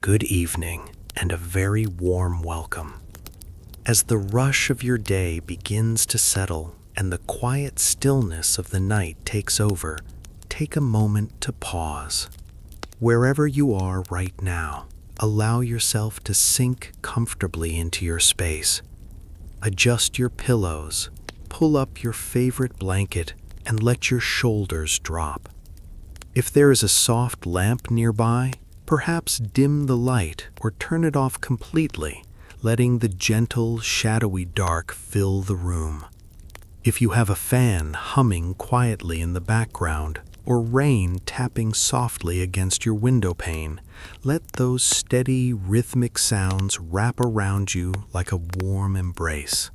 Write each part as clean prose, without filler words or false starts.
good evening, and a very warm welcome. As the rush of your day begins to settle and the quiet stillness of the night takes over, take a moment to pause. Wherever you are right now, allow yourself to sink comfortably into your space. Adjust your pillows, pull up your favorite blanket, and let your shoulders drop. If there is a soft lamp nearby, perhaps dim the light or turn it off completely, letting the gentle, shadowy dark fill the room. If you have a fan humming quietly in the background or rain tapping softly against your window pane, let those steady, rhythmic sounds wrap around you like a warm embrace.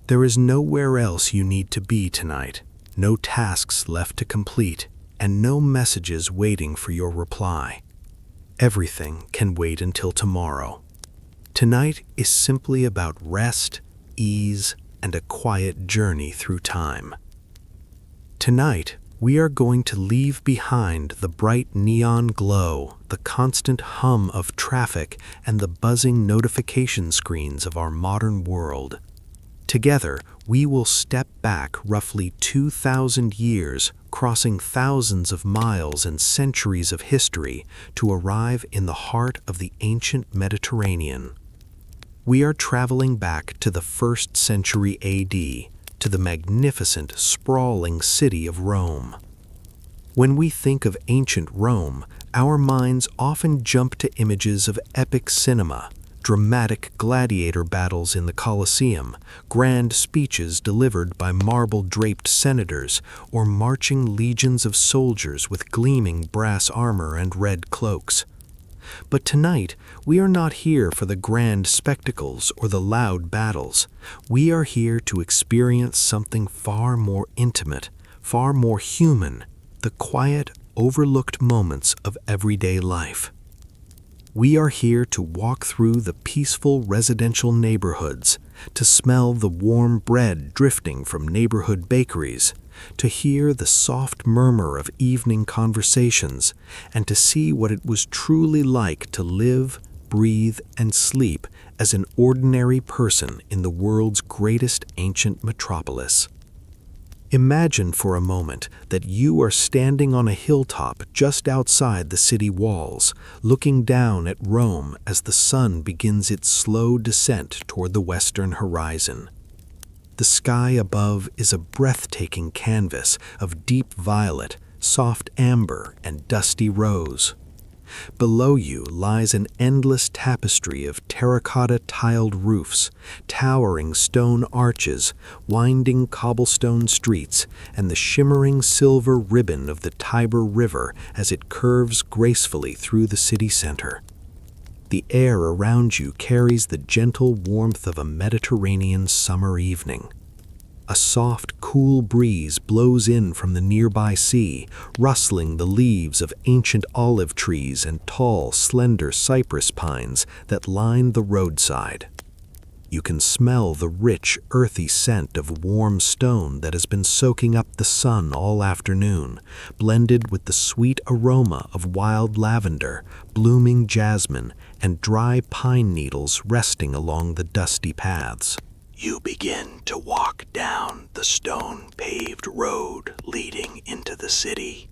There is nowhere else you need to be tonight, no tasks left to complete, and no messages waiting for your reply. Everything can wait until tomorrow. Tonight is simply about rest, ease, and a quiet journey through time. Tonight, we are going to leave behind the bright neon glow, the constant hum of traffic, and the buzzing notification screens of our modern world. Together, we will step back roughly 2,000 years, crossing thousands of miles and centuries of history to arrive in the heart of the ancient Mediterranean. We are traveling back to the 1st century AD, to the magnificent, sprawling city of Rome. When we think of ancient Rome, our minds often jump to images of epic cinema, dramatic gladiator battles in the Colosseum, grand speeches delivered by marble-draped senators, or marching legions of soldiers with gleaming brass armor and red cloaks. But tonight, we are not here for the grand spectacles or the loud battles. We are here to experience something far more intimate, far more human, the quiet, overlooked moments of everyday life. We are here to walk through the peaceful residential neighborhoods, to smell the warm bread drifting from neighborhood bakeries, to hear the soft murmur of evening conversations, and to see what it was truly like to live, breathe, and sleep as an ordinary person in the world's greatest ancient metropolis. Imagine for a moment that you are standing on a hilltop just outside the city walls, looking down at Rome as the sun begins its slow descent toward the western horizon. The sky above is a breathtaking canvas of deep violet, soft amber, and dusty rose. Below you lies an endless tapestry of terracotta tiled roofs, towering stone arches, winding cobblestone streets, and the shimmering silver ribbon of the Tiber River as it curves gracefully through the city center. The air around you carries the gentle warmth of a Mediterranean summer evening. A soft, cool breeze blows in from the nearby sea, rustling the leaves of ancient olive trees and tall, slender cypress pines that line the roadside. You can smell the rich, earthy scent of warm stone that has been soaking up the sun all afternoon, blended with the sweet aroma of wild lavender, blooming jasmine, and dry pine needles resting along the dusty paths. You begin to walk down the stone-paved road leading into the city.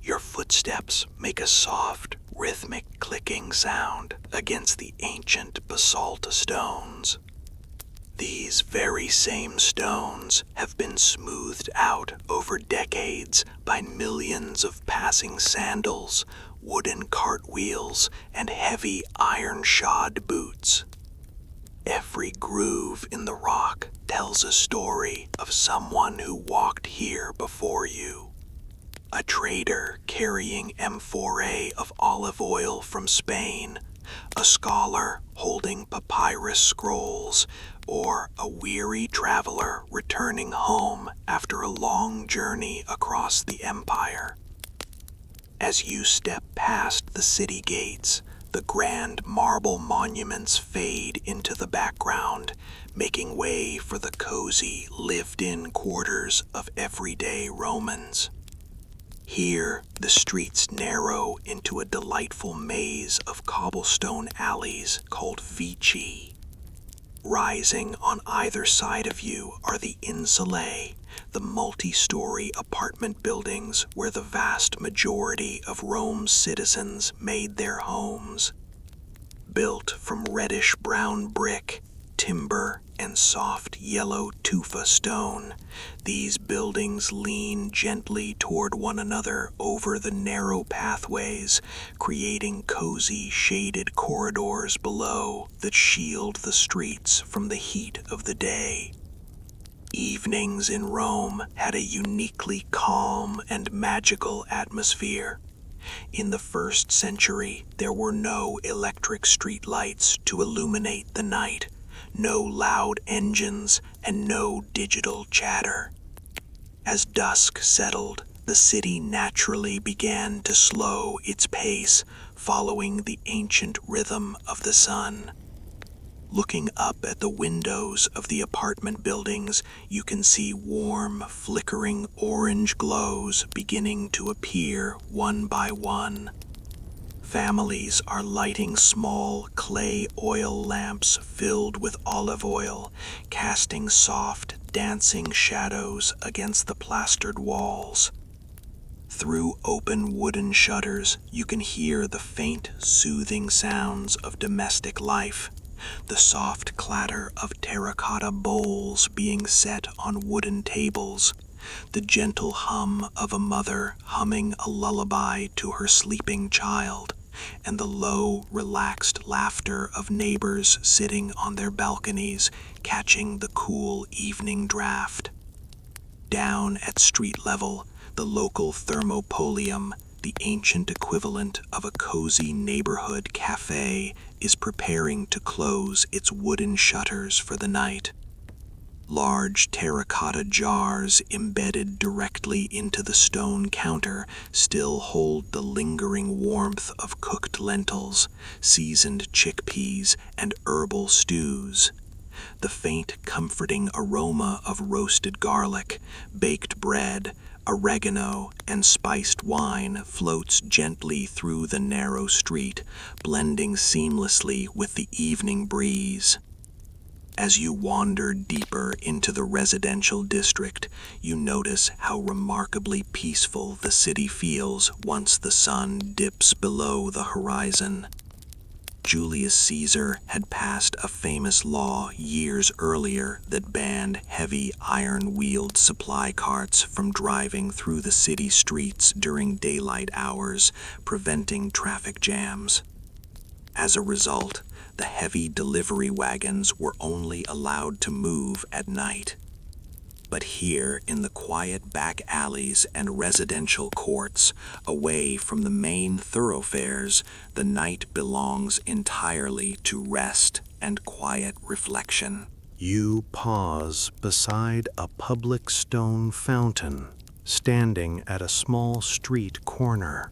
Your footsteps make a soft, rhythmic clicking sound against the ancient basalt stones. These very same stones have been smoothed out over decades by millions of passing sandals, wooden cartwheels, and heavy iron-shod boots. Every groove in the rock tells a story of someone who walked here before you. A trader carrying amphorae of olive oil from Spain, a scholar holding papyrus scrolls, or a weary traveler returning home after a long journey across the empire. As you step past the city gates, the grand marble monuments fade into the background, making way for the cozy, lived-in quarters of everyday Romans. Here, the streets narrow into a delightful maze of cobblestone alleys called vici. Rising on either side of you are the insulae, the multi-story apartment buildings where the vast majority of Rome's citizens made their homes. Built from reddish-brown brick, timber, and soft yellow tufa stone, these buildings lean gently toward one another over the narrow pathways, creating cozy, shaded corridors below that shield the streets from the heat of the day. Evenings in Rome had a uniquely calm and magical atmosphere. In the 1st century, there were no electric street lights to illuminate the night, no loud engines, and no digital chatter. As dusk settled, the city naturally began to slow its pace, following the ancient rhythm of the sun. Looking up at the windows of the apartment buildings, you can see warm, flickering orange glows beginning to appear one by one. Families are lighting small clay oil lamps filled with olive oil, casting soft, dancing shadows against the plastered walls. Through open wooden shutters, you can hear the faint, soothing sounds of domestic life, the soft clatter of terracotta bowls being set on wooden tables, the gentle hum of a mother humming a lullaby to her sleeping child, and the low, relaxed laughter of neighbors sitting on their balconies, catching the cool evening draft. Down at street level, the local thermopolium, the ancient equivalent of a cozy neighborhood cafe, is preparing to close its wooden shutters for the night. Large terracotta jars embedded directly into the stone counter still hold the lingering warmth of cooked lentils, seasoned chickpeas, and herbal stews. The faint, comforting aroma of roasted garlic, baked bread, oregano, and spiced wine floats gently through the narrow street, blending seamlessly with the evening breeze. As you wander deeper into the residential district, you notice how remarkably peaceful the city feels once the sun dips below the horizon. Julius Caesar had passed a famous law years earlier that banned heavy iron-wheeled supply carts from driving through the city streets during daylight hours, preventing traffic jams. As a result, the heavy delivery wagons were only allowed to move at night. But here in the quiet back alleys and residential courts, away from the main thoroughfares, the night belongs entirely to rest and quiet reflection. You pause beside a public stone fountain, standing at a small street corner.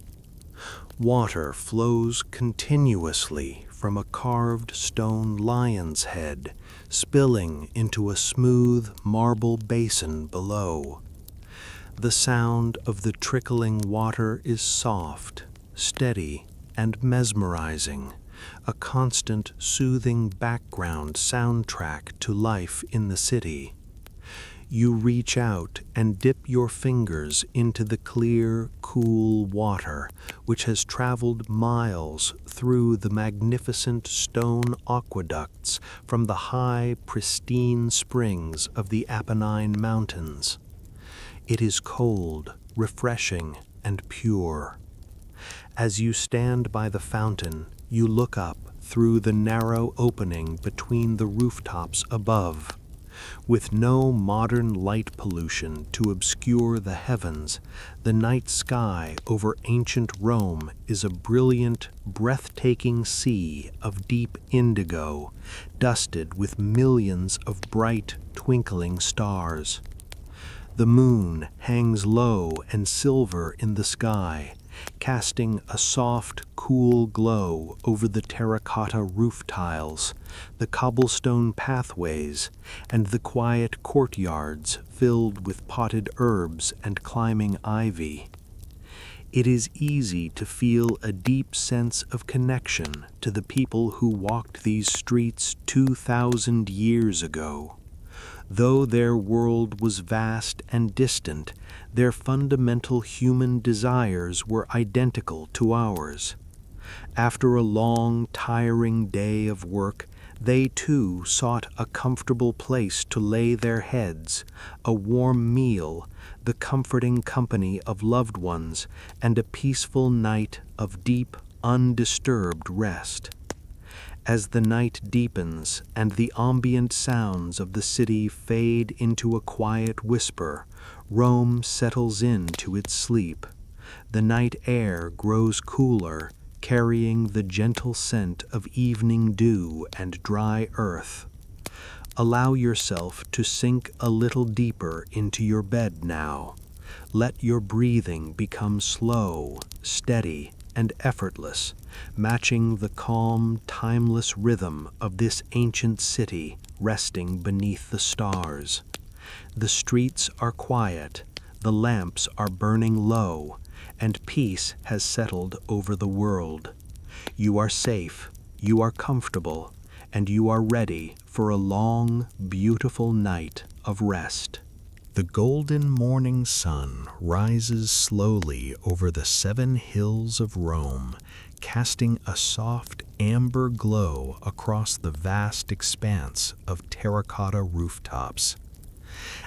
Water flows continuously from a carved stone lion's head, spilling into a smooth marble basin below. The sound of the trickling water is soft, steady, and mesmerizing, a constant soothing background soundtrack to life in the city. You reach out and dip your fingers into the clear, cool water, which has traveled miles through the magnificent stone aqueducts from the high, pristine springs of the Apennine Mountains. It is cold, refreshing, and pure. As you stand by the fountain, you look up through the narrow opening between the rooftops above. With no modern light pollution to obscure the heavens, the night sky over ancient Rome is a brilliant, breathtaking sea of deep indigo, dusted with millions of bright, twinkling stars. The moon hangs low and silver in the sky, casting a soft, cool glow over the terracotta roof tiles, the cobblestone pathways, and the quiet courtyards filled with potted herbs and climbing ivy. It is easy to feel a deep sense of connection to the people who walked these streets 2,000 years ago. Though their world was vast and distant, their fundamental human desires were identical to ours. After a long, tiring day of work, they too sought a comfortable place to lay their heads, a warm meal, the comforting company of loved ones, and a peaceful night of deep, undisturbed rest. As the night deepens and the ambient sounds of the city fade into a quiet whisper, Rome settles into its sleep. The night air grows cooler, carrying the gentle scent of evening dew and dry earth. Allow yourself to sink a little deeper into your bed now. Let your breathing become slow, steady, and effortless, matching the calm, timeless rhythm of this ancient city resting beneath the stars. The streets are quiet, the lamps are burning low, and peace has settled over the world. You are safe, you are comfortable, and you are ready for a long, beautiful night of rest. The golden morning sun rises slowly over the 7 hills of Rome, casting a soft amber glow across the vast expanse of terracotta rooftops.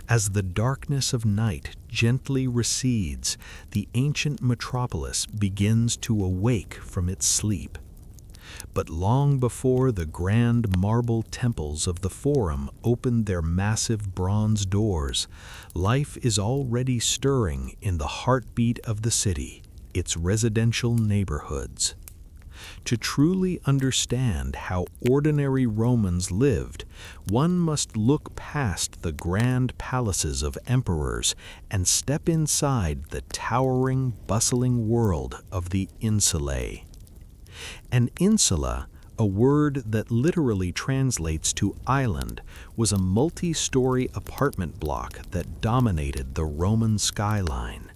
As the darkness of night gently recedes, the ancient metropolis begins to awake from its sleep. But long before the grand marble temples of the Forum open their massive bronze doors, life is already stirring in the heartbeat of the city, its residential neighborhoods. To truly understand how ordinary Romans lived, one must look past the grand palaces of emperors and step inside the towering, bustling world of the insulae. An insula, a word that literally translates to island, was a multi-story apartment block that dominated the Roman skyline.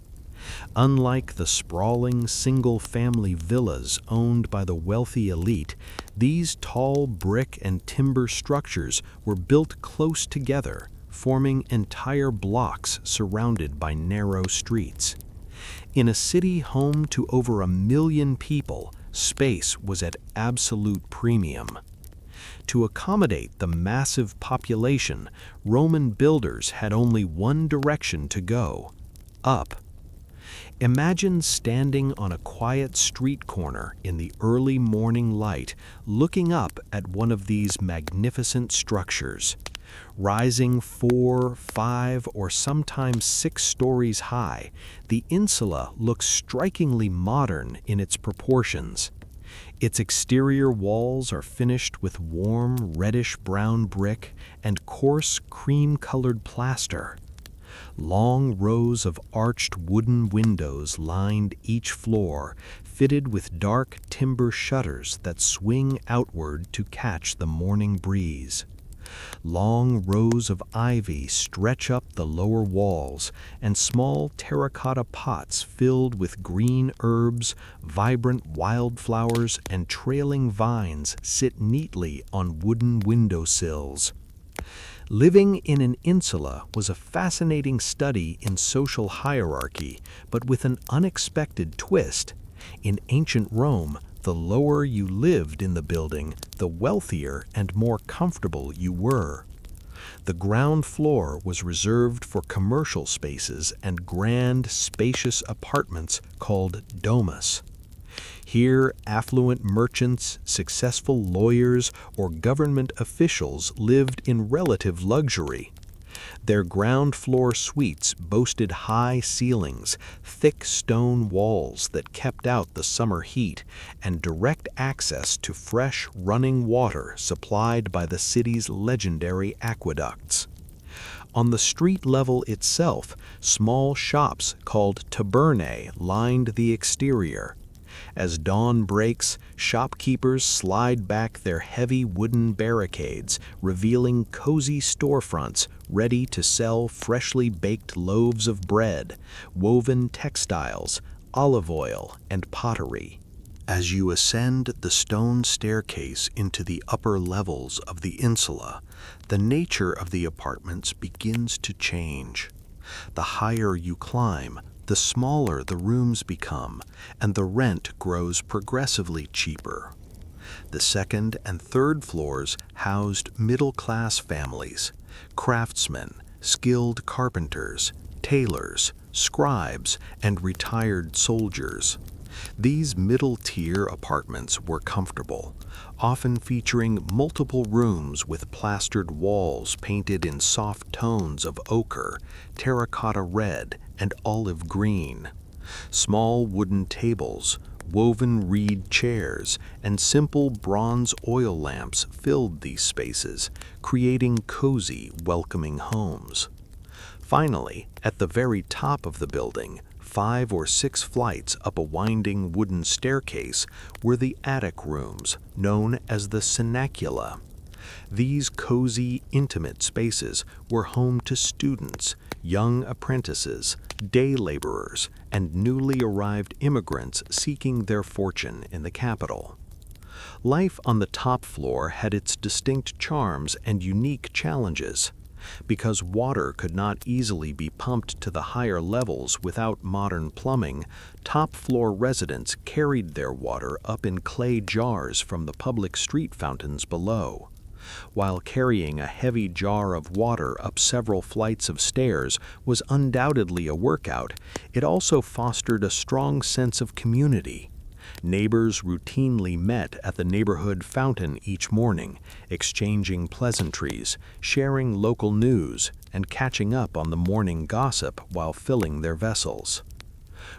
Unlike the sprawling single-family villas owned by the wealthy elite, these tall brick and timber structures were built close together, forming entire blocks surrounded by narrow streets. In a city home to over 1 million people, space was at absolute premium. To accommodate the massive population, Roman builders had only one direction to go: up. Imagine standing on a quiet street corner in the early morning light, looking up at one of these magnificent structures. Rising 4, 5, or sometimes 6 stories high, the insula looks strikingly modern in its proportions. Its exterior walls are finished with warm reddish-brown brick and coarse cream-colored plaster. Long rows of arched wooden windows lined each floor, fitted with dark timber shutters that swing outward to catch the morning breeze. Long rows of ivy stretch up the lower walls, and small terracotta pots filled with green herbs, vibrant wildflowers, and trailing vines sit neatly on wooden windowsills. Living in an insula was a fascinating study in social hierarchy, but with an unexpected twist. In ancient Rome, the lower you lived in the building, the wealthier and more comfortable you were. The ground floor was reserved for commercial spaces and grand, spacious apartments called domus. Here, affluent merchants, successful lawyers, or government officials lived in relative luxury. Their ground floor suites boasted high ceilings, thick stone walls that kept out the summer heat, and direct access to fresh, running water supplied by the city's legendary aqueducts. On the street level itself, small shops called tabernae lined the exterior. As dawn breaks, shopkeepers slide back their heavy wooden barricades, revealing cozy storefronts ready to sell freshly baked loaves of bread, woven textiles, olive oil, and pottery. As you ascend the stone staircase into the upper levels of the insula, the nature of the apartments begins to change. The higher you climb, the smaller the rooms become, and the rent grows progressively cheaper. The second and third floors housed middle-class families, craftsmen, skilled carpenters, tailors, scribes, and retired soldiers. These middle-tier apartments were comfortable, often featuring multiple rooms with plastered walls painted in soft tones of ochre, terracotta red, and olive green. Small wooden tables, woven reed chairs, and simple bronze oil lamps filled these spaces, creating cozy, welcoming homes. Finally, at the very top of the building, 5 or 6 flights up a winding wooden staircase, were the attic rooms, known as the cynacula. These cozy, intimate spaces were home to students, young apprentices, day laborers, and newly arrived immigrants seeking their fortune in the capital. Life on the top floor had its distinct charms and unique challenges. Because water could not easily be pumped to the higher levels without modern plumbing, top-floor residents carried their water up in clay jars from the public street fountains below. While carrying a heavy jar of water up several flights of stairs was undoubtedly a workout, it also fostered a strong sense of community. Neighbors routinely met at the neighborhood fountain each morning, exchanging pleasantries, sharing local news, and catching up on the morning gossip while filling their vessels.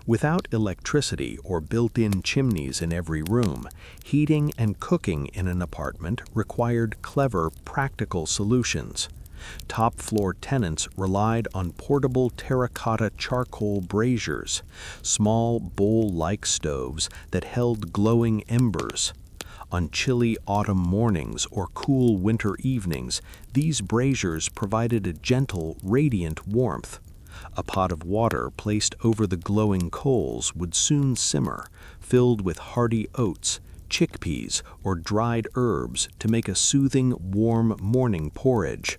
Without electricity or built-in chimneys in every room, heating and cooking in an apartment required clever, practical solutions. Top-floor tenants relied on portable terracotta charcoal braziers, small bowl-like stoves that held glowing embers. On chilly autumn mornings or cool winter evenings, these braziers provided a gentle, radiant warmth. A pot of water placed over the glowing coals would soon simmer, filled with hearty oats, chickpeas, or dried herbs to make a soothing, warm morning porridge.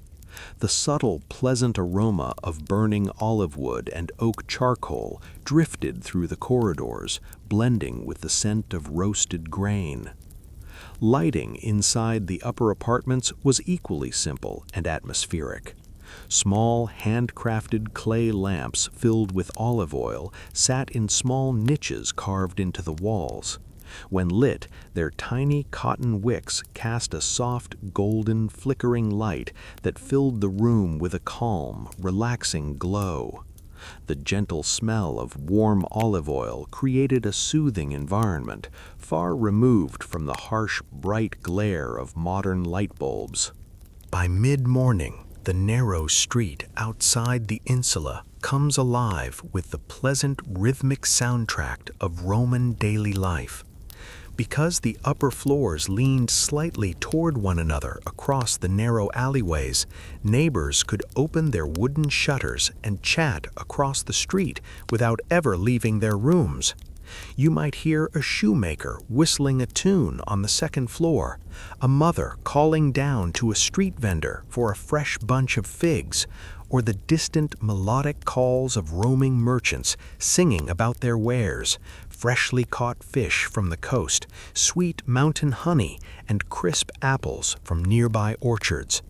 The subtle, pleasant aroma of burning olive wood and oak charcoal drifted through the corridors, blending with the scent of roasted grain. Lighting inside the upper apartments was equally simple and atmospheric. Small, handcrafted clay lamps filled with olive oil sat in small niches carved into the walls. When lit, their tiny cotton wicks cast a soft, golden, flickering light that filled the room with a calm, relaxing glow. The gentle smell of warm olive oil created a soothing environment, far removed from the harsh, bright glare of modern light bulbs. By mid-morning, the narrow street outside the insula comes alive with the pleasant, rhythmic soundtrack of Roman daily life. Because the upper floors leaned slightly toward one another across the narrow alleyways, neighbors could open their wooden shutters and chat across the street without ever leaving their rooms. You might hear a shoemaker whistling a tune on the second floor, a mother calling down to a street vendor for a fresh bunch of figs, or the distant melodic calls of roaming merchants singing about their wares, freshly caught fish from the coast, sweet mountain honey, and crisp apples from nearby orchards.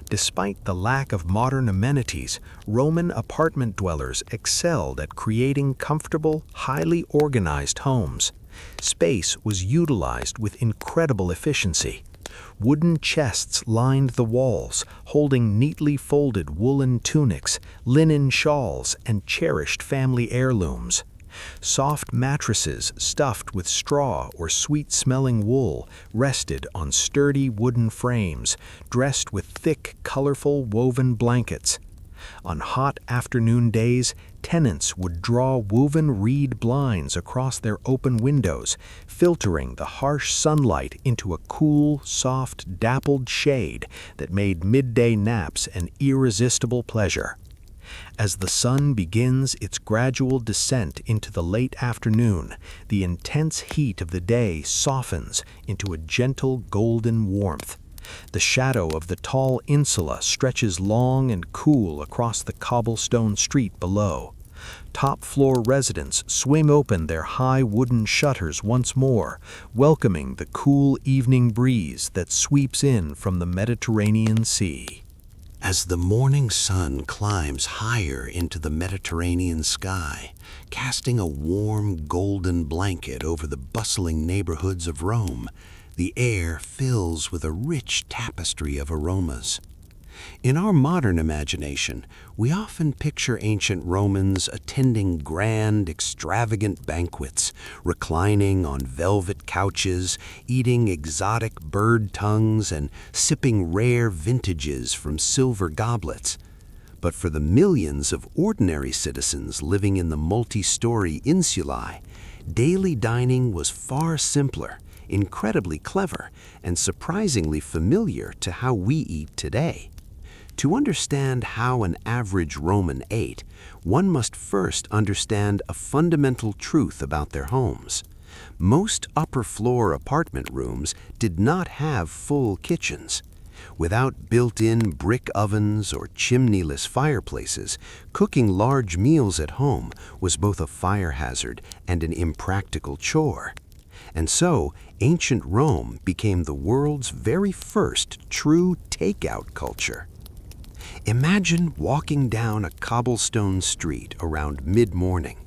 Despite the lack of modern amenities, Roman apartment dwellers excelled at creating comfortable, highly organized homes. Space was utilized with incredible efficiency. Wooden chests lined the walls, holding neatly folded woolen tunics, linen shawls, and cherished family heirlooms. Soft mattresses stuffed with straw or sweet-smelling wool rested on sturdy wooden frames, dressed with thick, colorful woven blankets. On hot afternoon days, tenants would draw woven reed blinds across their open windows, filtering the harsh sunlight into a cool, soft, dappled shade that made midday naps an irresistible pleasure. As the sun begins its gradual descent into the late afternoon, the intense heat of the day softens into a gentle golden warmth. The shadow of the tall insula stretches long and cool across the cobblestone street below. Top-floor residents swing open their high wooden shutters once more, welcoming the cool evening breeze that sweeps in from the Mediterranean Sea. As the morning sun climbs higher into the Mediterranean sky, casting a warm golden blanket over the bustling neighborhoods of Rome, the air fills with a rich tapestry of aromas. In our modern imagination, we often picture ancient Romans attending grand, extravagant banquets, reclining on velvet couches, eating exotic bird tongues, and sipping rare vintages from silver goblets. But for the millions of ordinary citizens living in the multi-story insulae, daily dining was far simpler, incredibly clever, and surprisingly familiar to how we eat today. To understand how an average Roman ate, one must first understand a fundamental truth about their homes. Most upper-floor apartment rooms did not have full kitchens. Without built-in brick ovens or chimneyless fireplaces, cooking large meals at home was both a fire hazard and an impractical chore. And so, ancient Rome became the world's very first true takeout culture. Imagine walking down a cobblestone street around mid-morning.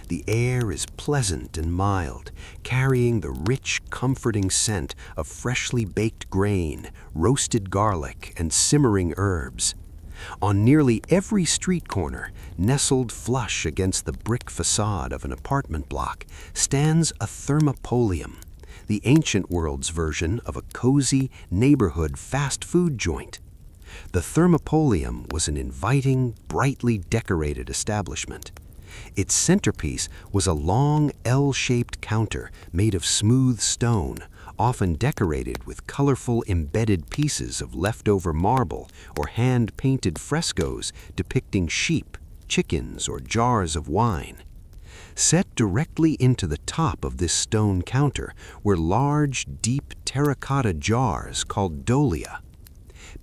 The air is pleasant and mild, carrying the rich, comforting scent of freshly baked grain, roasted garlic, and simmering herbs. On nearly every street corner, nestled flush against the brick facade of an apartment block, stands a thermopolium, the ancient world's version of a cozy neighborhood fast food joint. The thermopolium was an inviting, brightly decorated establishment. Its centerpiece was a long L-shaped counter made of smooth stone, often decorated with colorful embedded pieces of leftover marble or hand-painted frescoes depicting sheep, chickens, or jars of wine. Set directly into the top of this stone counter were large, deep terracotta jars called dolia.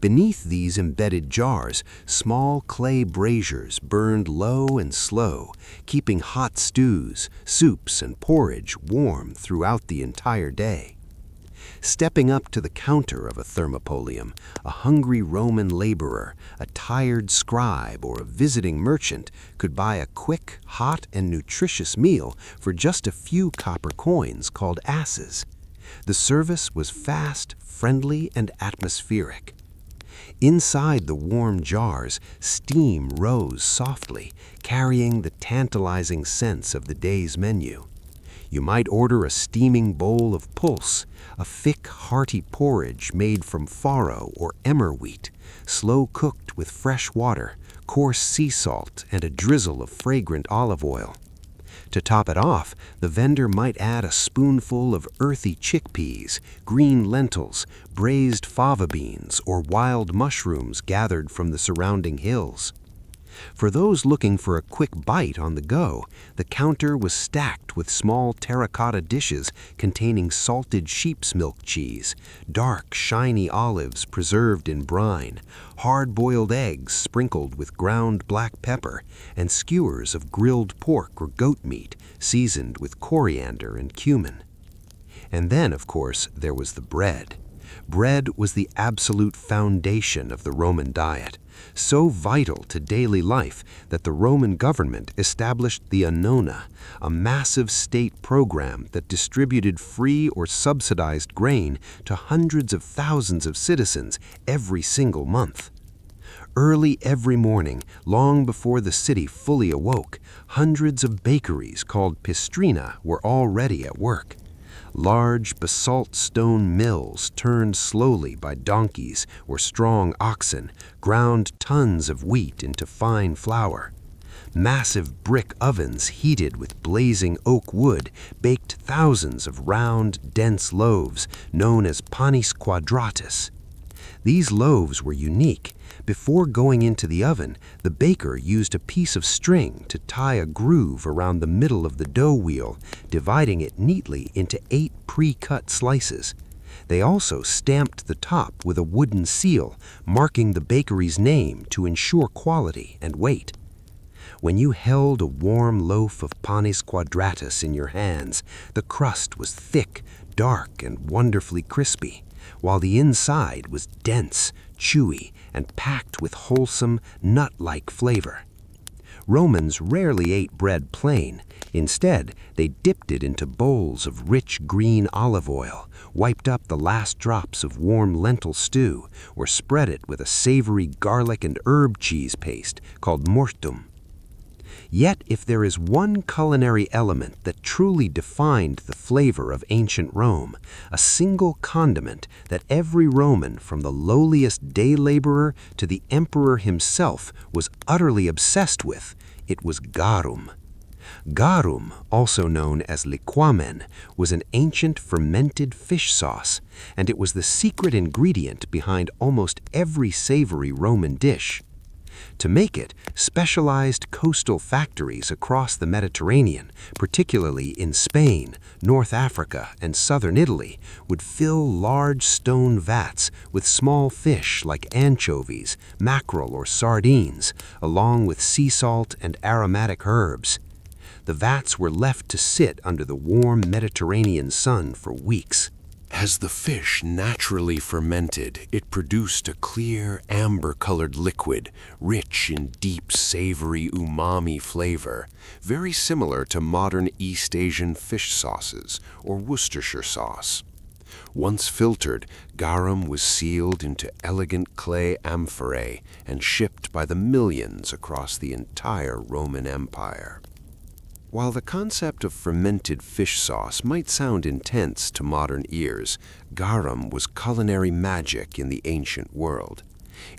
Beneath these embedded jars, small clay braziers burned low and slow, keeping hot stews, soups, and porridge warm throughout the entire day. Stepping up to the counter of a thermopolium, a hungry Roman laborer, a tired scribe, or a visiting merchant could buy a quick, hot, and nutritious meal for just a few copper coins called asses. The service was fast, friendly, and atmospheric. Inside the warm jars, steam rose softly, carrying the tantalizing scents of the day's menu. You might order a steaming bowl of pulse, a thick, hearty porridge made from farro or emmer wheat, slow-cooked with fresh water, coarse sea salt, and a drizzle of fragrant olive oil. To top it off, the vendor might add a spoonful of earthy chickpeas, green lentils, braised fava beans, or wild mushrooms gathered from the surrounding hills. For those looking for a quick bite on the go, the counter was stacked with small terracotta dishes containing salted sheep's milk cheese, dark, shiny olives preserved in brine, hard-boiled eggs sprinkled with ground black pepper, and skewers of grilled pork or goat meat seasoned with coriander and cumin. And then, of course, there was the bread. Bread was the absolute foundation of the Roman diet, so vital to daily life that the Roman government established the annona, a massive state program that distributed free or subsidized grain to hundreds of thousands of citizens every single month. Early every morning, long before the city fully awoke, hundreds of bakeries called pistrina were already at work. Large basalt stone mills turned slowly by donkeys or strong oxen ground tons of wheat into fine flour. Massive brick ovens heated with blazing oak wood baked thousands of round, dense loaves known as panis quadratus. These loaves were unique. Before going into the oven, the baker used a piece of string to tie a groove around the middle of the dough wheel, dividing it neatly into 8 pre-cut slices. They also stamped the top with a wooden seal, marking the bakery's name to ensure quality and weight. When you held a warm loaf of panis quadratus in your hands, the crust was thick, dark, and wonderfully crispy, while the inside was dense, chewy, and packed with wholesome, nut-like flavor. Romans rarely ate bread plain. Instead, they dipped it into bowls of rich green olive oil, wiped up the last drops of warm lentil stew, or spread it with a savory garlic and herb cheese paste called mortum. Yet, if there is one culinary element that truly defined the flavor of ancient Rome, a single condiment that every Roman, from the lowliest day laborer to the emperor himself, was utterly obsessed with, it was garum. Garum, also known as liquamen, was an ancient fermented fish sauce, and it was the secret ingredient behind almost every savory Roman dish. To make it, specialized coastal factories across the Mediterranean, particularly in Spain, North Africa, and southern Italy, would fill large stone vats with small fish like anchovies, mackerel, or sardines, along with sea salt and aromatic herbs. The vats were left to sit under the warm Mediterranean sun for weeks. As the fish naturally fermented, it produced a clear, amber-colored liquid, rich in deep, savory umami flavor, very similar to modern East Asian fish sauces or Worcestershire sauce. Once filtered, garum was sealed into elegant clay amphorae and shipped by the millions across the entire Roman Empire. While the concept of fermented fish sauce might sound intense to modern ears, garum was culinary magic in the ancient world.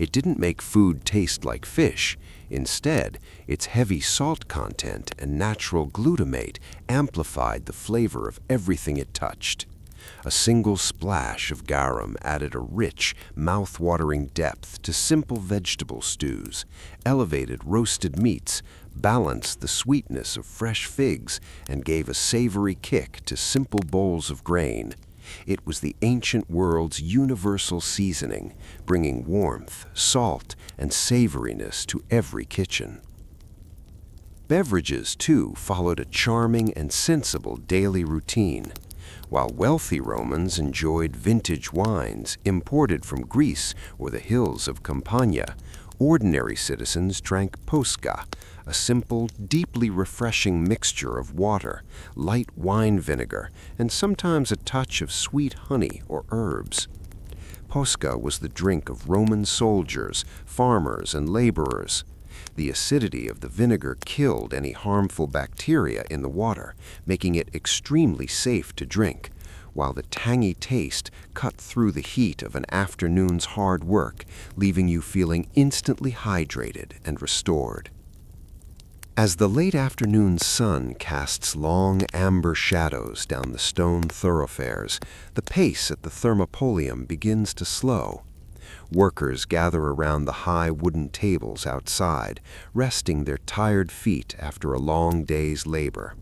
It didn't make food taste like fish. Instead, its heavy salt content and natural glutamate amplified the flavor of everything it touched. A single splash of garum added a rich, mouth-watering depth to simple vegetable stews, elevated roasted meats, balanced the sweetness of fresh figs, and gave a savory kick to simple bowls of grain. It was the ancient world's universal seasoning, bringing warmth, salt, and savoriness to every kitchen. Beverages, too, followed a charming and sensible daily routine. While wealthy Romans enjoyed vintage wines imported from Greece or the hills of Campania, ordinary citizens drank posca, a simple, deeply refreshing mixture of water, light wine vinegar, and sometimes a touch of sweet honey or herbs. Posca was the drink of Roman soldiers, farmers, and laborers. The acidity of the vinegar killed any harmful bacteria in the water, making it extremely safe to drink, while the tangy taste cut through the heat of an afternoon's hard work, leaving you feeling instantly hydrated and restored. As the late afternoon sun casts long amber shadows down the stone thoroughfares, the pace at the thermopolium begins to slow. Workers gather around the high wooden tables outside, resting their tired feet after a long day's labor.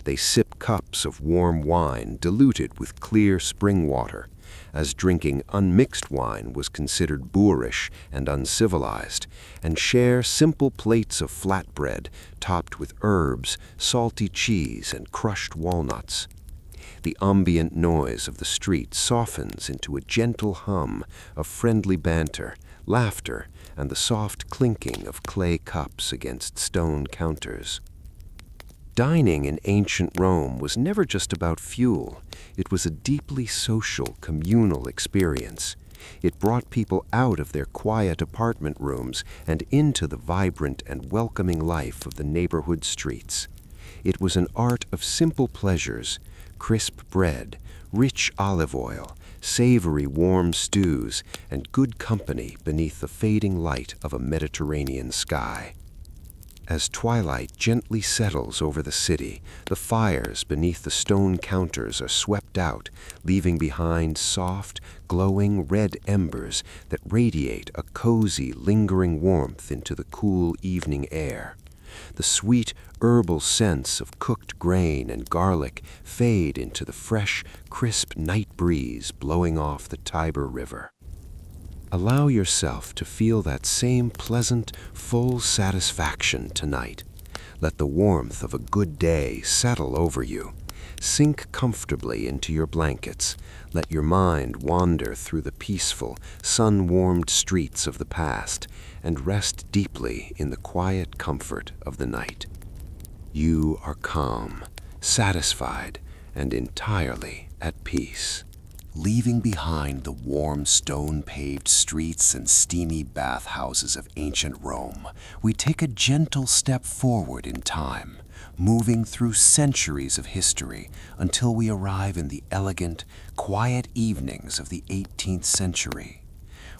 They sip cups of warm wine diluted with clear spring water, as drinking unmixed wine was considered boorish and uncivilized, and share simple plates of flatbread topped with herbs, salty cheese, and crushed walnuts. The ambient noise of the street softens into a gentle hum of friendly banter, laughter, and the soft clinking of clay cups against stone counters. Dining in ancient Rome was never just about fuel. It was a deeply social, communal experience. It brought people out of their quiet apartment rooms and into the vibrant and welcoming life of the neighborhood streets. It was an art of simple pleasures, crisp bread, rich olive oil, savory warm stews, and good company beneath the fading light of a Mediterranean sky. As twilight gently settles over the city, the fires beneath the stone counters are swept out, leaving behind soft, glowing red embers that radiate a cozy, lingering warmth into the cool evening air. The sweet, herbal scents of cooked grain and garlic fade into the fresh, crisp night breeze blowing off the Tiber River. Allow yourself to feel that same pleasant, full satisfaction tonight. Let the warmth of a good day settle over you. Sink comfortably into your blankets. Let your mind wander through the peaceful, sun-warmed streets of the past and rest deeply in the quiet comfort of the night. You are calm, satisfied, and entirely at peace. Leaving behind the warm stone-paved streets and steamy bathhouses of ancient Rome, we take a gentle step forward in time, moving through centuries of history until we arrive in the elegant, quiet evenings of the 18th century.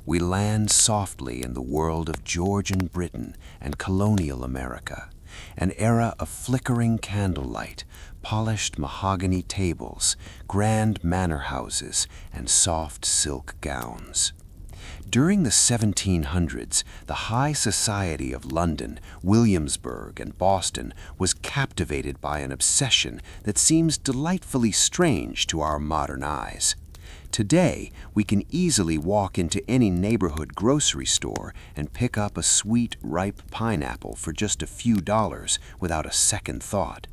We land softly in the world of Georgian Britain and colonial America, an era of flickering candlelight, polished mahogany tables, grand manor houses, and soft silk gowns. During the 1700s, the high society of London, Williamsburg, and Boston was captivated by an obsession that seems delightfully strange to our modern eyes. Today, we can easily walk into any neighborhood grocery store and pick up a sweet, ripe pineapple for just a few dollars without a second thought.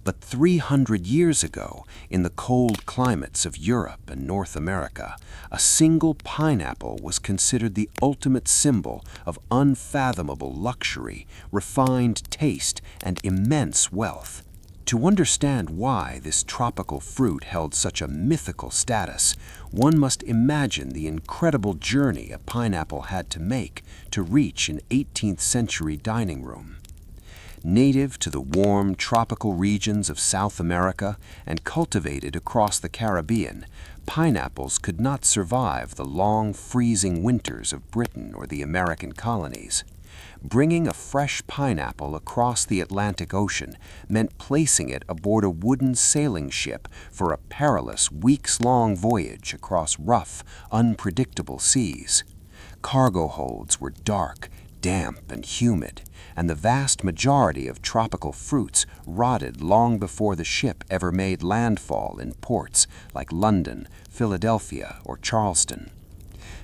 But 300 years ago, in the cold climates of Europe and North America, a single pineapple was considered the ultimate symbol of unfathomable luxury, refined taste, and immense wealth. To understand why this tropical fruit held such a mythical status, one must imagine the incredible journey a pineapple had to make to reach an 18th century dining room. Native to the warm, tropical regions of South America and cultivated across the Caribbean, pineapples could not survive the long, freezing winters of Britain or the American colonies. Bringing a fresh pineapple across the Atlantic Ocean meant placing it aboard a wooden sailing ship for a perilous, weeks-long voyage across rough, unpredictable seas. Cargo holds were dark, damp, and humid, and the vast majority of tropical fruits rotted long before the ship ever made landfall in ports like London, Philadelphia, or Charleston.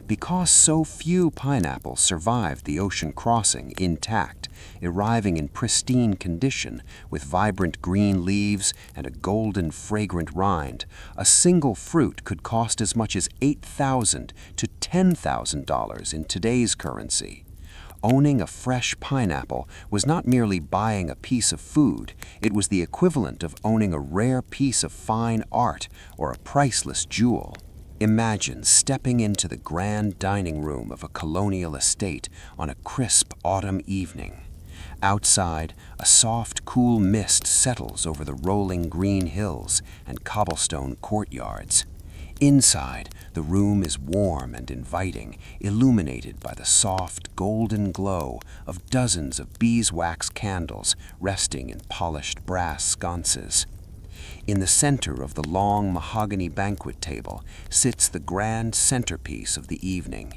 Because so few pineapples survived the ocean crossing intact, arriving in pristine condition with vibrant green leaves and a golden, fragrant rind, a single fruit could cost as much as $8,000 to $10,000 in today's currency. Owning a fresh pineapple was not merely buying a piece of food, it was the equivalent of owning a rare piece of fine art or a priceless jewel. Imagine stepping into the grand dining room of a colonial estate on a crisp autumn evening. Outside, a soft, cool mist settles over the rolling green hills and cobblestone courtyards. Inside, the room is warm and inviting, illuminated by the soft, golden glow of dozens of beeswax candles resting in polished brass sconces. In the center of the long mahogany banquet table sits the grand centerpiece of the evening.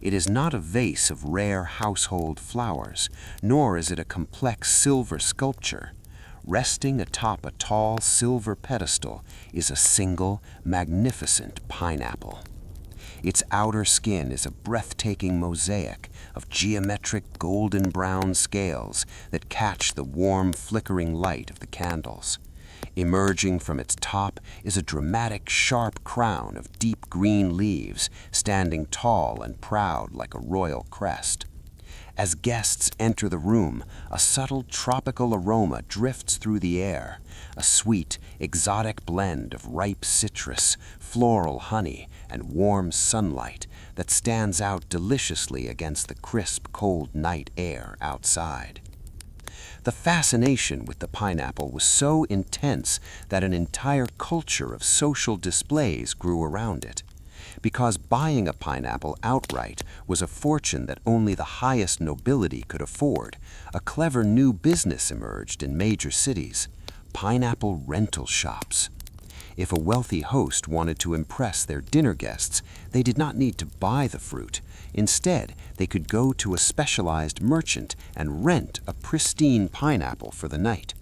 It is not a vase of rare household flowers, nor is it a complex silver sculpture. Resting atop a tall silver pedestal is a single, magnificent pineapple. Its outer skin is a breathtaking mosaic of geometric golden brown scales that catch the warm, flickering light of the candles. Emerging from its top is a dramatic, sharp crown of deep green leaves, standing tall and proud like a royal crest. As guests enter the room, a subtle tropical aroma drifts through the air, a sweet, exotic blend of ripe citrus, floral honey, and warm sunlight that stands out deliciously against the crisp, cold night air outside. The fascination with the pineapple was so intense that an entire culture of social displays grew around it. Because buying a pineapple outright was a fortune that only the highest nobility could afford, a clever new business emerged in major cities: pineapple rental shops. If a wealthy host wanted to impress their dinner guests, they did not need to buy the fruit. Instead, they could go to a specialized merchant and rent a pristine pineapple for the night.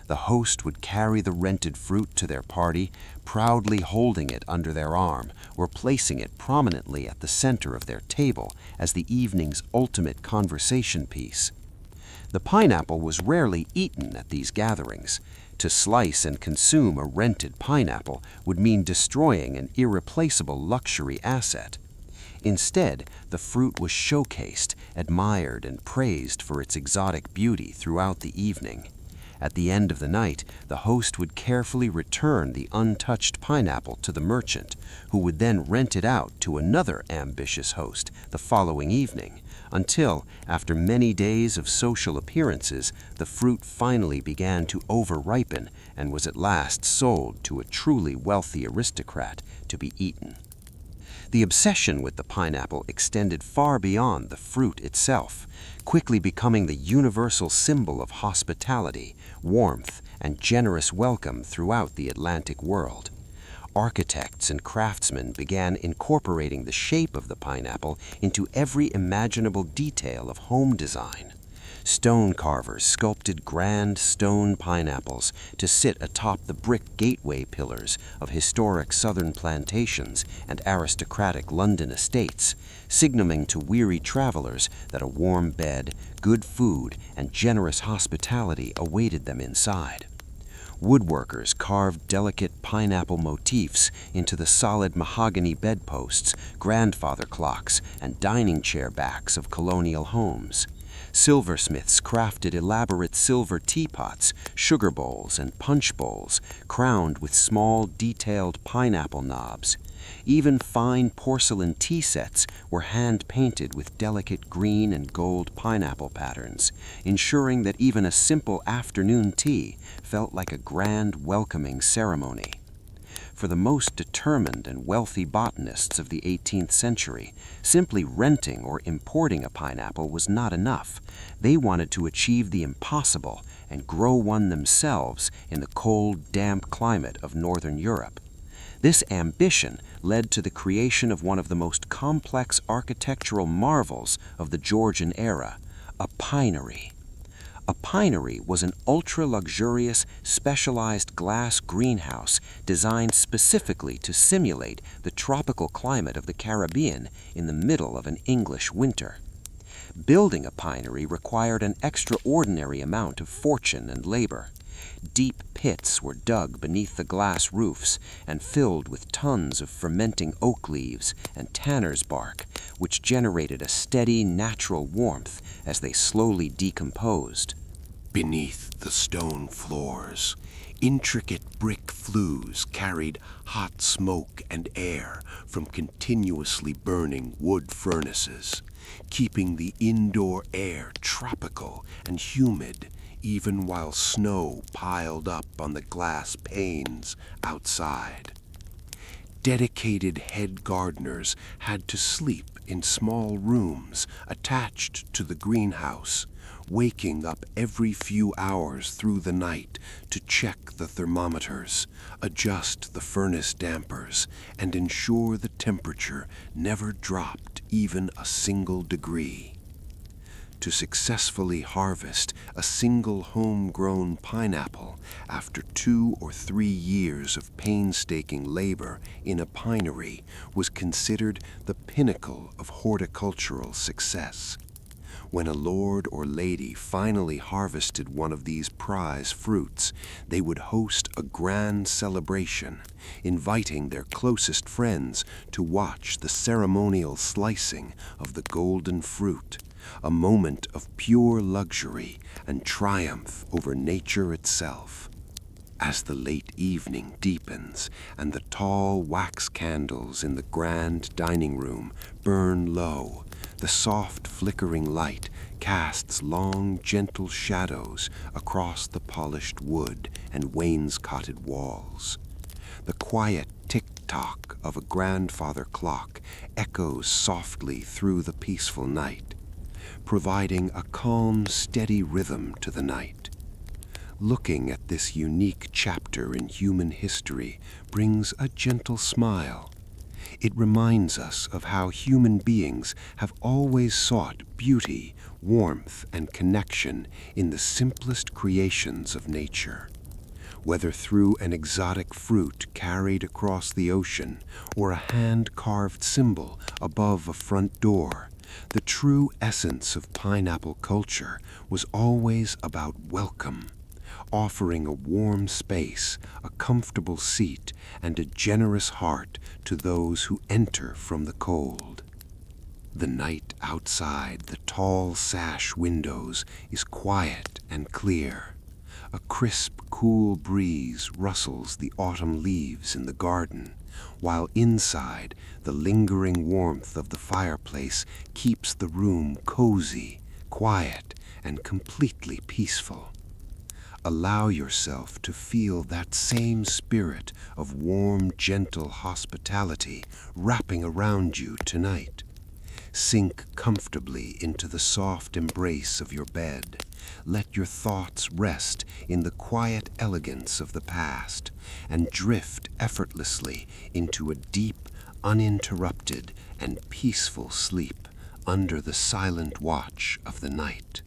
The host would carry the rented fruit to their party, proudly holding it under their arm or placing it prominently at the center of their table as the evening's ultimate conversation piece. The pineapple was rarely eaten at these gatherings. To slice and consume a rented pineapple would mean destroying an irreplaceable luxury asset. Instead, the fruit was showcased, admired, and praised for its exotic beauty throughout the evening. At the end of the night, the host would carefully return the untouched pineapple to the merchant, who would then rent it out to another ambitious host the following evening, until, after many days of social appearances, the fruit finally began to over-ripen and was at last sold to a truly wealthy aristocrat to be eaten. The obsession with the pineapple extended far beyond the fruit itself, quickly becoming the universal symbol of hospitality, warmth, and generous welcome throughout the Atlantic world. Architects and craftsmen began incorporating the shape of the pineapple into every imaginable detail of home design. Stone carvers sculpted grand stone pineapples to sit atop the brick gateway pillars of historic southern plantations and aristocratic London estates, signaling to weary travelers that a warm bed, good food, and generous hospitality awaited them inside. Woodworkers carved delicate pineapple motifs into the solid mahogany bedposts, grandfather clocks, and dining chair backs of colonial homes. Silversmiths crafted elaborate silver teapots, sugar bowls, and punch bowls, crowned with small, detailed pineapple knobs. Even fine porcelain tea sets were hand-painted with delicate green and gold pineapple patterns, ensuring that even a simple afternoon tea felt like a grand, welcoming ceremony. For the most determined and wealthy botanists of the 18th century, simply renting or importing a pineapple was not enough. They wanted to achieve the impossible and grow one themselves in the cold, damp climate of northern Europe. This ambition led to the creation of one of the most complex architectural marvels of the Georgian era, a pinery. A pinery was an ultra-luxurious, specialized glass greenhouse designed specifically to simulate the tropical climate of the Caribbean in the middle of an English winter. Building a pinery required an extraordinary amount of fortune and labor. Deep pits were dug beneath the glass roofs and filled with tons of fermenting oak leaves and tanner's bark, which generated a steady, natural warmth as they slowly decomposed. Beneath the stone floors, intricate brick flues carried hot smoke and air from continuously burning wood furnaces, keeping the indoor air tropical and humid even while snow piled up on the glass panes outside. Dedicated head gardeners had to sleep in small rooms attached to the greenhouse, waking up every few hours through the night to check the thermometers, adjust the furnace dampers, and ensure the temperature never dropped even a single degree. To successfully harvest a single homegrown pineapple after 2 or 3 years of painstaking labor in a pinery was considered the pinnacle of horticultural success. When a lord or lady finally harvested one of these prize fruits, they would host a grand celebration, inviting their closest friends to watch the ceremonial slicing of the golden fruit, a moment of pure luxury and triumph over nature itself. As the late evening deepens and the tall wax candles in the grand dining room burn low, the soft flickering light casts long, gentle shadows across the polished wood and wainscoted walls. The quiet tick tick-tock of a grandfather clock echoes softly through the peaceful night, providing a calm, steady rhythm to the night. Looking at this unique chapter in human history brings a gentle smile. It reminds us of how human beings have always sought beauty, warmth, and connection in the simplest creations of nature. Whether through an exotic fruit carried across the ocean or a hand-carved symbol above a front door, the true essence of pineapple culture was always about welcome, offering a warm space, a comfortable seat, and a generous heart to those who enter from the cold. The night outside the tall sash windows is quiet and clear. A crisp, cool breeze rustles the autumn leaves in the garden, while inside the lingering warmth of the fireplace keeps the room cozy, quiet, and completely peaceful. Allow yourself to feel that same spirit of warm, gentle hospitality wrapping around you tonight. Sink comfortably into the soft embrace of your bed. Let your thoughts rest in the quiet elegance of the past and drift effortlessly into a deep, uninterrupted, and peaceful sleep under the silent watch of the night.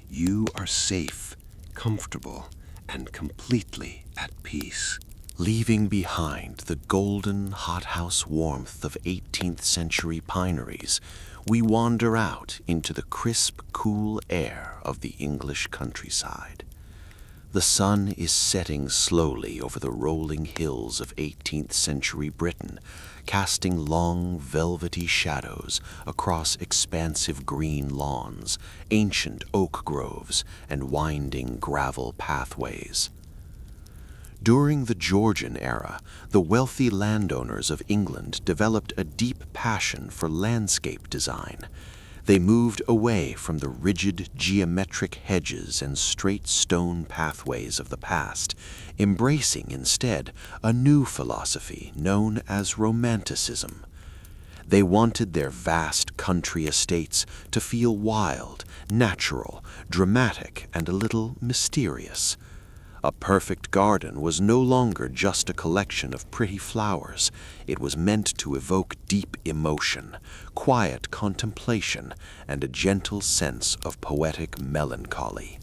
You are safe, comfortable, and completely at peace. Leaving behind the golden hothouse warmth of 18th century pineries, we wander out into the crisp, cool air of the English countryside. The sun is setting slowly over the rolling hills of 18th century Britain, casting long, velvety shadows across expansive green lawns, ancient oak groves, and winding gravel pathways. During the Georgian era, the wealthy landowners of England developed a deep passion for landscape design. They moved away from the rigid geometric hedges and straight stone pathways of the past, embracing instead a new philosophy known as Romanticism. They wanted their vast country estates to feel wild, natural, dramatic, and a little mysterious. A perfect garden was no longer just a collection of pretty flowers. It was meant to evoke deep emotion, quiet contemplation, and a gentle sense of poetic melancholy.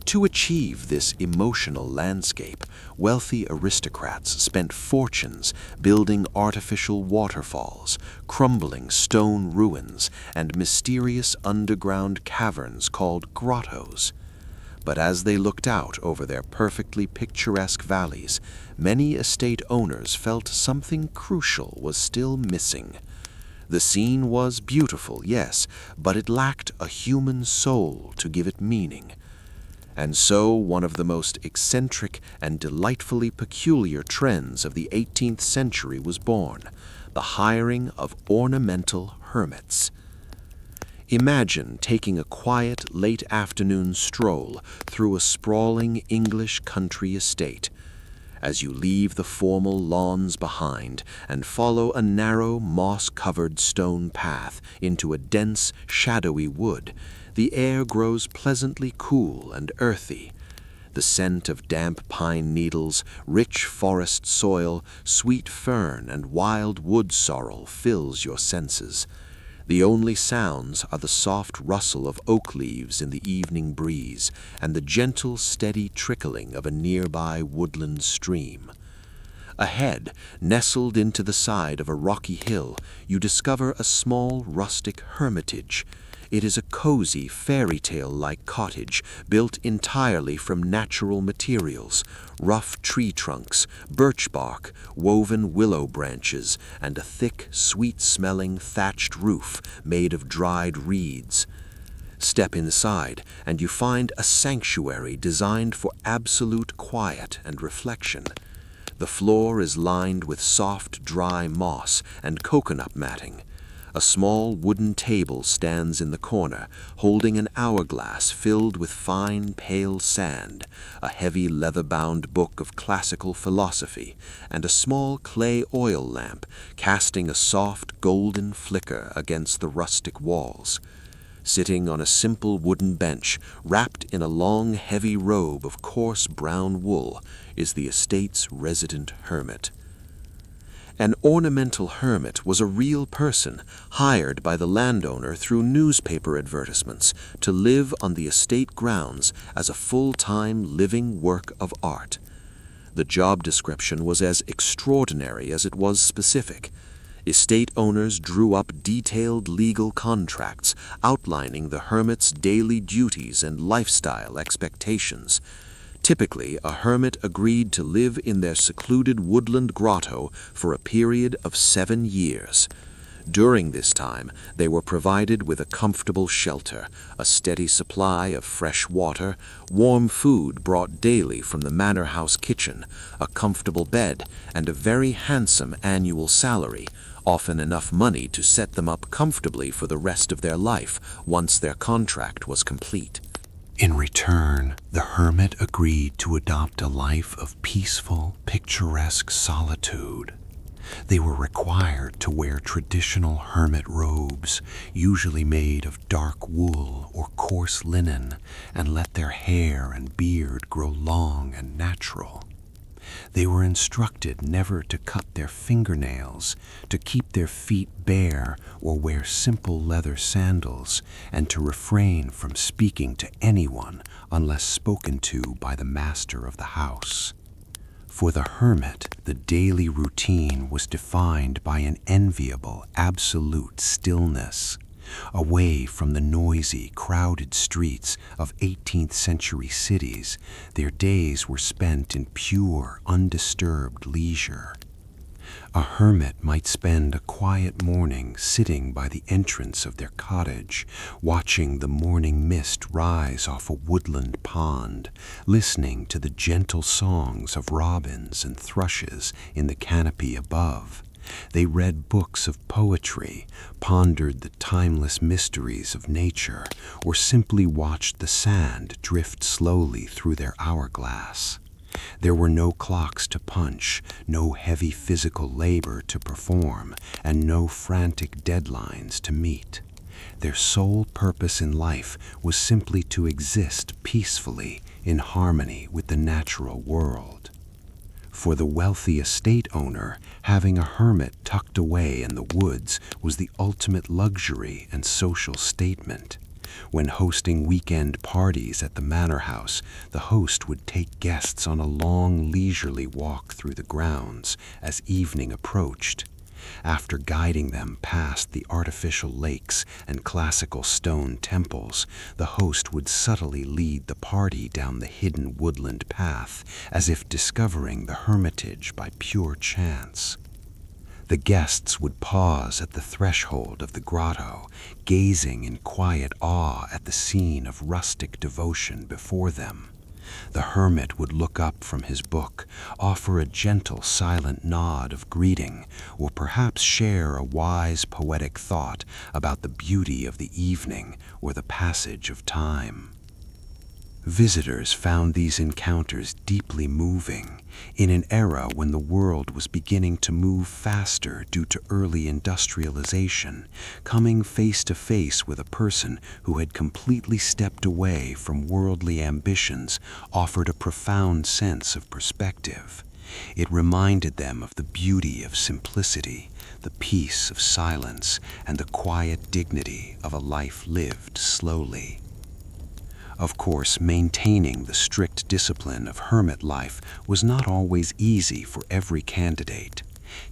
To achieve this emotional landscape, wealthy aristocrats spent fortunes building artificial waterfalls, crumbling stone ruins, and mysterious underground caverns called grottos. But as they looked out over their perfectly picturesque valleys, many estate owners felt something crucial was still missing. The scene was beautiful, yes, but it lacked a human soul to give it meaning. And so one of the most eccentric and delightfully peculiar trends of the 18th century was born, the hiring of ornamental hermits. Imagine taking a quiet, late afternoon stroll through a sprawling English country estate. As you leave the formal lawns behind and follow a narrow, moss-covered stone path into a dense, shadowy wood, the air grows pleasantly cool and earthy. The scent of damp pine needles, rich forest soil, sweet fern, and wild wood sorrel fills your senses. The only sounds are the soft rustle of oak leaves in the evening breeze and the gentle, steady trickling of a nearby woodland stream. Ahead, nestled into the side of a rocky hill, you discover a small rustic hermitage. It is a cozy, fairy tale-like cottage built entirely from natural materials, rough tree trunks, birch bark, woven willow branches, and a thick, sweet-smelling thatched roof made of dried reeds. Step inside, and you find a sanctuary designed for absolute quiet and reflection. The floor is lined with soft, dry moss and coconut matting. A small wooden table stands in the corner, holding an hourglass filled with fine, pale sand, a heavy leather-bound book of classical philosophy, and a small clay oil lamp casting a soft golden flicker against the rustic walls. Sitting on a simple wooden bench, wrapped in a long, heavy robe of coarse brown wool, is the estate's resident hermit. An ornamental hermit was a real person, hired by the landowner through newspaper advertisements to live on the estate grounds as a full-time living work of art. The job description was as extraordinary as it was specific. Estate owners drew up detailed legal contracts outlining the hermit's daily duties and lifestyle expectations. Typically, a hermit agreed to live in their secluded woodland grotto for a period of 7 years. During this time, they were provided with a comfortable shelter, a steady supply of fresh water, warm food brought daily from the manor house kitchen, a comfortable bed, and a very handsome annual salary, often enough money to set them up comfortably for the rest of their life once their contract was complete. In return, the hermit agreed to adopt a life of peaceful, picturesque solitude. They were required to wear traditional hermit robes, usually made of dark wool or coarse linen, and let their hair and beard grow long and natural. They were instructed never to cut their fingernails, to keep their feet bare or wear simple leather sandals, and to refrain from speaking to anyone unless spoken to by the master of the house. For the hermit, the daily routine was defined by an enviable, absolute stillness. Away from the noisy, crowded streets of 18th century cities, their days were spent in pure, undisturbed leisure. A hermit might spend a quiet morning sitting by the entrance of their cottage, watching the morning mist rise off a woodland pond, listening to the gentle songs of robins and thrushes in the canopy above. They read books of poetry, pondered the timeless mysteries of nature, or simply watched the sand drift slowly through their hourglass. There were no clocks to punch, no heavy physical labor to perform, and no frantic deadlines to meet. Their sole purpose in life was simply to exist peacefully in harmony with the natural world. For the wealthy estate owner, having a hermit tucked away in the woods was the ultimate luxury and social statement. When hosting weekend parties at the manor house, the host would take guests on a long, leisurely walk through the grounds as evening approached. After guiding them past the artificial lakes and classical stone temples, the host would subtly lead the party down the hidden woodland path, as if discovering the hermitage by pure chance. The guests would pause at the threshold of the grotto, gazing in quiet awe at the scene of rustic devotion before them. The hermit would look up from his book, offer a gentle, silent nod of greeting, or perhaps share a wise, poetic thought about the beauty of the evening or the passage of time. Visitors found these encounters deeply moving. In an era when the world was beginning to move faster due to early industrialization, coming face to face with a person who had completely stepped away from worldly ambitions offered a profound sense of perspective. It reminded them of the beauty of simplicity, the peace of silence, and the quiet dignity of a life lived slowly. Of course, maintaining the strict discipline of hermit life was not always easy for every candidate.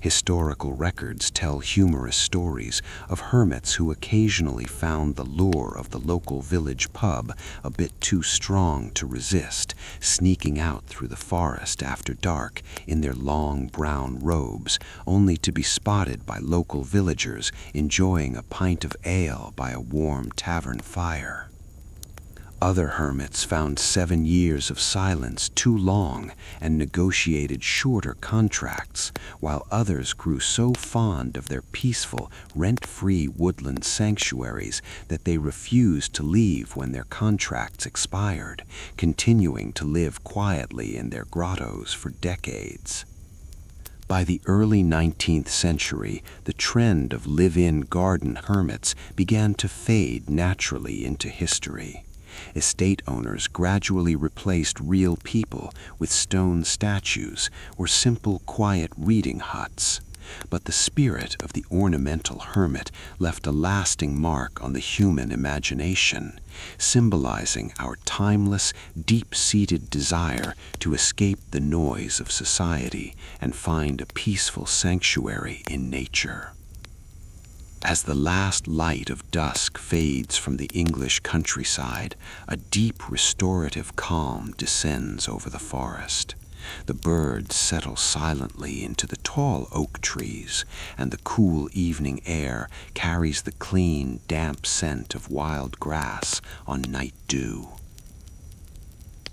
Historical records tell humorous stories of hermits who occasionally found the lure of the local village pub a bit too strong to resist, sneaking out through the forest after dark in their long brown robes, only to be spotted by local villagers enjoying a pint of ale by a warm tavern fire. Other hermits found 7 years of silence too long and negotiated shorter contracts, while others grew so fond of their peaceful, rent-free woodland sanctuaries that they refused to leave when their contracts expired, continuing to live quietly in their grottos for decades. By the early 19th century, the trend of live-in garden hermits began to fade naturally into history. Estate owners gradually replaced real people with stone statues or simple, quiet reading huts. But the spirit of the ornamental hermit left a lasting mark on the human imagination, symbolizing our timeless, deep-seated desire to escape the noise of society and find a peaceful sanctuary in nature. As the last light of dusk fades from the English countryside, a deep restorative calm descends over the forest. The birds settle silently into the tall oak trees, and the cool evening air carries the clean, damp scent of wild grass on night dew.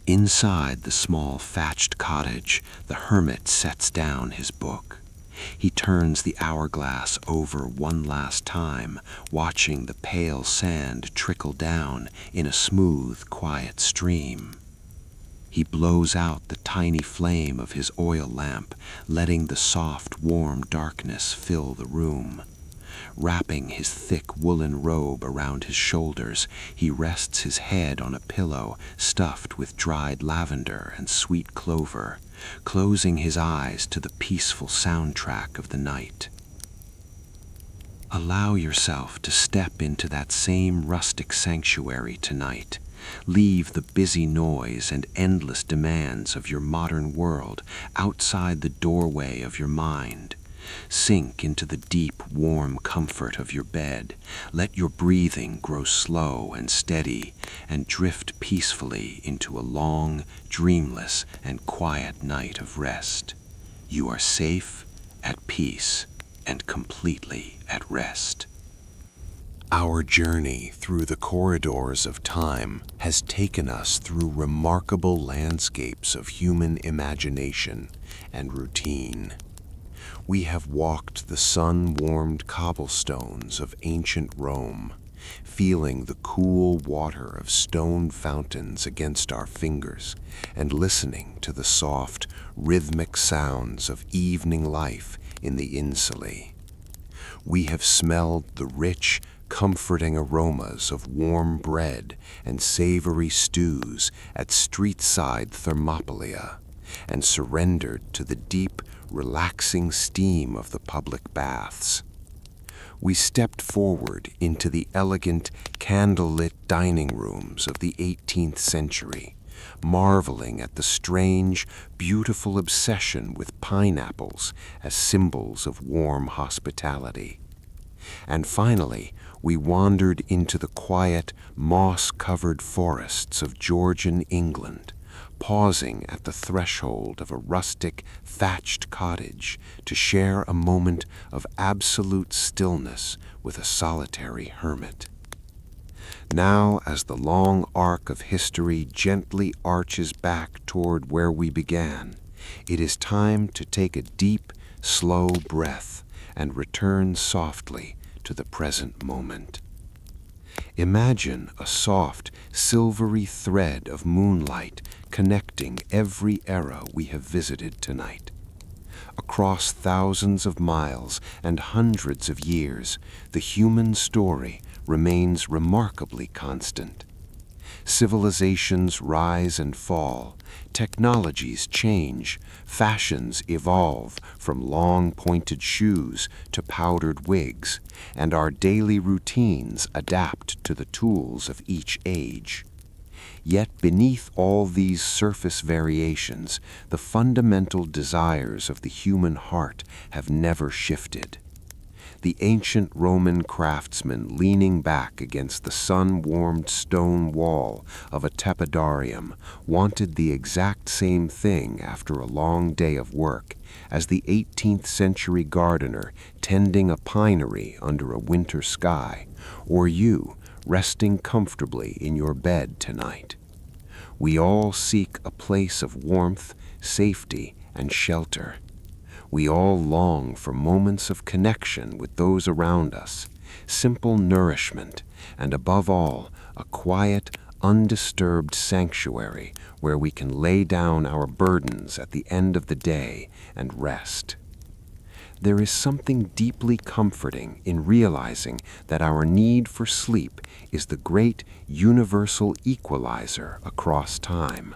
Inside the small thatched cottage, the hermit sets down his book. He turns the hourglass over one last time, watching the pale sand trickle down in a smooth, quiet stream. He blows out the tiny flame of his oil lamp, letting the soft, warm darkness fill the room. Wrapping his thick woolen robe around his shoulders, he rests his head on a pillow stuffed with dried lavender and sweet clover, closing his eyes to the peaceful soundtrack of the night. Allow yourself to step into that same rustic sanctuary tonight. Leave the busy noise and endless demands of your modern world outside the doorway of your mind. Sink into the deep, warm comfort of your bed. Let your breathing grow slow and steady, and drift peacefully into a long, dreamless, and quiet night of rest. You are safe, at peace, and completely at rest. Our journey through the corridors of time has taken us through remarkable landscapes of human imagination and routine. We have walked the sun-warmed cobblestones of ancient Rome, feeling the cool water of stone fountains against our fingers and listening to the soft, rhythmic sounds of evening life in the insulae. We have smelled the rich, comforting aromas of warm bread and savory stews at street-side Thermopylae, and surrendered to the deep, relaxing steam of the public baths. We stepped forward into the elegant, candlelit dining rooms of the 18th century, marveling at the strange, beautiful obsession with pineapples as symbols of warm hospitality. And finally, we wandered into the quiet, moss-covered forests of Georgian England, pausing at the threshold of a rustic, thatched cottage to share a moment of absolute stillness with a solitary hermit. Now, as the long arc of history gently arches back toward where we began, it is time to take a deep, slow breath and return softly to the present moment. Imagine a soft, silvery thread of moonlight connecting every era we have visited tonight. Across thousands of miles and hundreds of years, the human story remains remarkably constant. Civilizations rise and fall, technologies change, fashions evolve from long pointed shoes to powdered wigs, and our daily routines adapt to the tools of each age. Yet beneath all these surface variations, the fundamental desires of the human heart have never shifted. The ancient Roman craftsman leaning back against the sun-warmed stone wall of a tepidarium wanted the exact same thing after a long day of work as the 18th century gardener tending a pinery under a winter sky, or you, resting comfortably in your bed tonight. We all seek a place of warmth, safety, and shelter. We all long for moments of connection with those around us, simple nourishment, and above all, a quiet, undisturbed sanctuary where we can lay down our burdens at the end of the day and rest. There is something deeply comforting in realizing that our need for sleep is the great universal equalizer across time.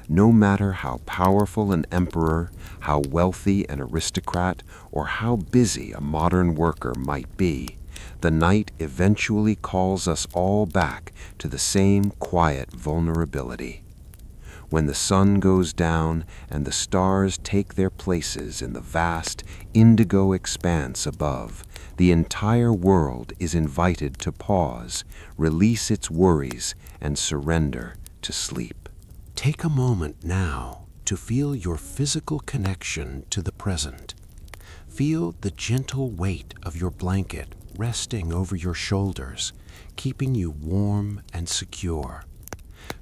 No matter how powerful an emperor, how wealthy an aristocrat, or how busy a modern worker might be, the night eventually calls us all back to the same quiet vulnerability. When the sun goes down and the stars take their places in the vast, indigo expanse above, the entire world is invited to pause, release its worries, and surrender to sleep. Take a moment now to feel your physical connection to the present. Feel the gentle weight of your blanket resting over your shoulders, keeping you warm and secure.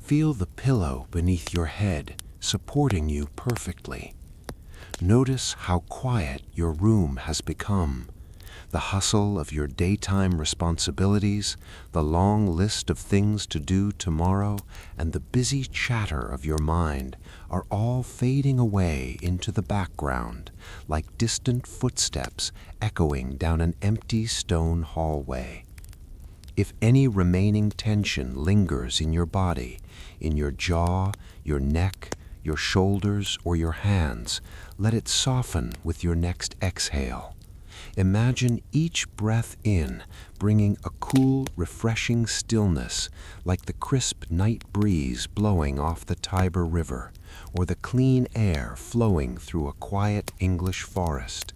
Feel the pillow beneath your head supporting you perfectly. Notice how quiet your room has become. The hustle of your daytime responsibilities, the long list of things to do tomorrow, and the busy chatter of your mind are all fading away into the background, like distant footsteps echoing down an empty stone hallway. If any remaining tension lingers in your body, in your jaw, your neck, your shoulders, or your hands, let it soften with your next exhale. Imagine each breath in bringing a cool, refreshing stillness, like the crisp night breeze blowing off the Tiber River, or the clean air flowing through a quiet English forest.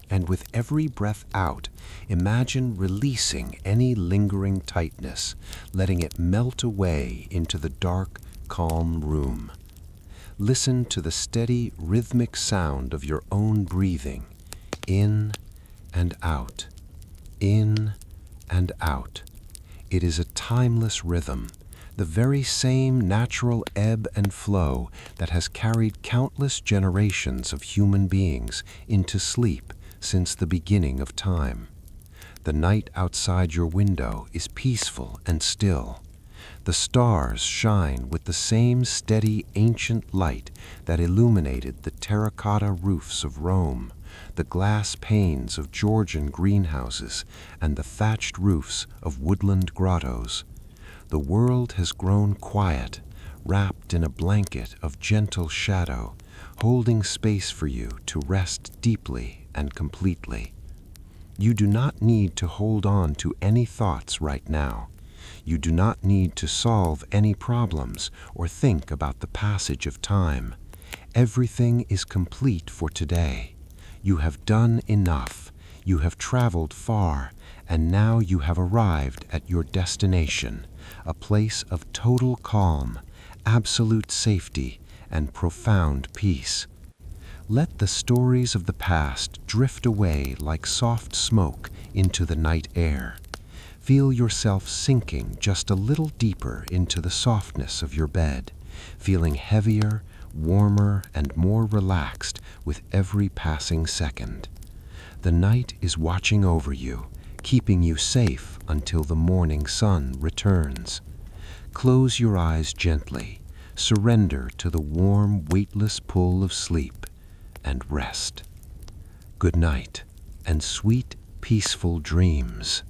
And with every breath out, imagine releasing any lingering tightness, letting it melt away into the dark, calm room. Listen to the steady, rhythmic sound of your own breathing, in and out, in and out. It is a timeless rhythm, the very same natural ebb and flow that has carried countless generations of human beings into sleep since the beginning of time. The night outside your window is peaceful and still. The stars shine with the same steady ancient light that illuminated the terracotta roofs of Rome, the glass panes of Georgian greenhouses, and the thatched roofs of woodland grottos. The world has grown quiet, wrapped in a blanket of gentle shadow, holding space for you to rest deeply and completely. You do not need to hold on to any thoughts right now. You do not need to solve any problems or think about the passage of time. Everything is complete for today. You have done enough. You have traveled far, and now you have arrived at your destination, a place of total calm, absolute safety, and profound peace. Let the stories of the past drift away like soft smoke into the night air. Feel yourself sinking just a little deeper into the softness of your bed, feeling heavier, warmer, and more relaxed with every passing second. The night is watching over you, keeping you safe until the morning sun returns. Close your eyes gently, surrender to the warm, weightless pull of sleep, and rest. Good night, and sweet, peaceful dreams.